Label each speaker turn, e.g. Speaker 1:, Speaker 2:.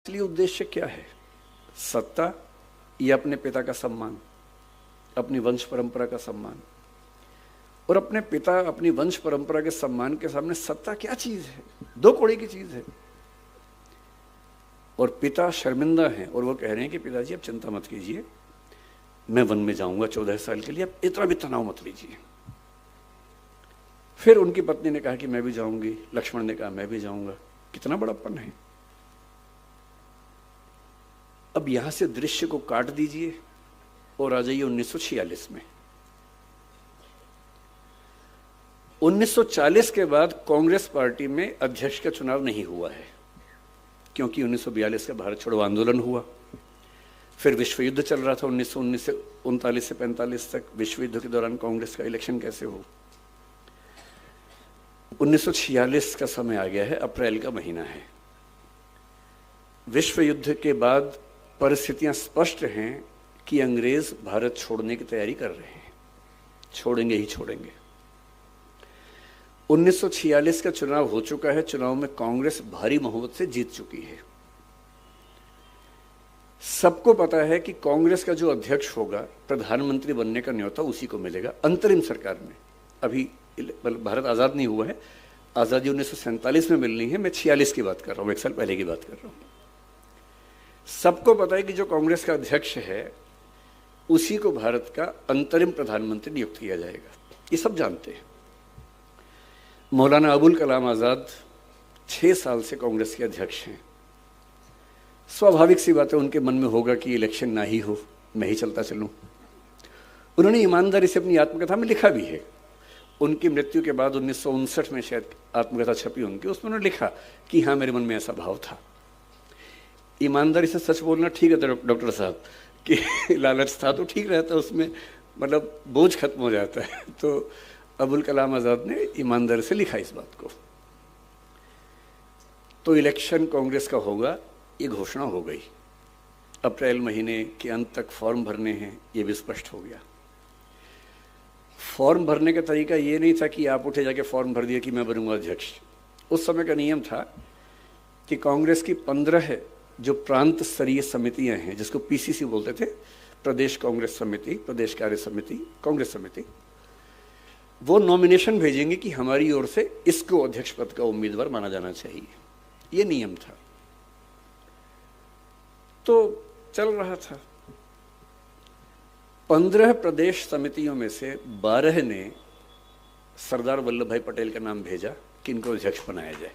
Speaker 1: असली उद्देश्य क्या है? सत्ता या अपने पिता का सम्मान, अपनी वंश परंपरा का सम्मान? और अपने पिता, अपनी वंश परंपरा के सम्मान के सामने सत्ता क्या चीज है? दो कौड़ी की चीज है। और पिता शर्मिंदा हैं और वो कह रहे हैं कि पिताजी आप चिंता मत कीजिए, मैं वन में जाऊंगा 14 साल के लिए, आप इतना भी तनाव मत लीजिए। फिर उनकी पत्नी ने कहा कि मैं भी जाऊंगी, लक्ष्मण ने कहा मैं भी जाऊंगा। कितना बड़प्पन है। अब यहां से दृश्य को काट दीजिए और आ जाइए 1946 में। 1940 के बाद कांग्रेस पार्टी में अध्यक्ष का चुनाव नहीं हुआ है, क्योंकि 1942 का भारत छोड़ो आंदोलन हुआ। फिर विश्व युद्ध चल रहा था 1919 से 39 से 45 तक। विश्व युद्ध के दौरान कांग्रेस का इलेक्शन कैसे हो? 1946 का समय आ गया है, अप्रैल का महीना है। विश्व युद्ध के बाद परिस्थितियां स्पष्ट हैं कि अंग्रेज भारत छोड़ने की तैयारी कर रहे हैं, छोड़ेंगे ही छोड़ेंगे। 1946 का चुनाव हो चुका है। चुनाव में कांग्रेस भारी बहुमत से जीत चुकी है। सबको पता है कि कांग्रेस का जो अध्यक्ष होगा, प्रधानमंत्री बनने का न्योता उसी को मिलेगा अंतरिम सरकार में। अभी भारत आजाद नहीं हुआ है, आजादी 1947 में मिलनी है। मैं 46 की बात कर रहा हूं, एक साल पहले की बात कर रहा हूं। सबको पता है कि जो कांग्रेस का अध्यक्ष है उसी को भारत का अंतरिम प्रधानमंत्री नियुक्त किया जाएगा, ये सब जानते हैं। मौलाना अबुल कलाम आजाद 6 साल से कांग्रेस के अध्यक्ष हैं। स्वाभाविक सी बात है, उनके मन में होगा कि इलेक्शन ना ही हो, मैं ही चलता चलूं। उन्होंने ईमानदारी से अपनी आत्मकथा में लिखा भी है। उनकी मृत्यु के बाद 1959 में शायद आत्मकथा छपी उनकी, उसमें उन्होंने लिखा कि हाँ मेरे मन में ऐसा भाव था। ईमानदारी से सच बोलना ठीक है डॉक्टर साहब, कि लालच था तो ठीक रहता, उसमें मतलब बोझ खत्म हो जाता है। तो अबुल कलाम आजाद ने ईमानदारी से लिखा इस बात को। तो इलेक्शन कांग्रेस का होगा, ये घोषणा हो गई। अप्रैल महीने के अंत तक फॉर्म भरने हैं, ये भी स्पष्ट हो गया। फॉर्म भरने का तरीका ये नहीं था कि आप उठे जाके फॉर्म भर दिया कि मैं बनूंगा अध्यक्ष। उस समय का नियम था कि कांग्रेस की 15 जो प्रांत स्तरीय समितियां हैं, जिसको पीसीसी बोलते थे, प्रदेश कांग्रेस समिति, प्रदेश कार्य समिति, कांग्रेस समिति, वो नॉमिनेशन भेजेंगे कि हमारी ओर से इसको अध्यक्ष पद का उम्मीदवार माना जाना चाहिए। ये नियम था। तो चल रहा था। 15 प्रदेश समितियों में से 12 ने सरदार वल्लभ भाई पटेल का नाम भेजा कि इनको अध्यक्ष बनाया जाए।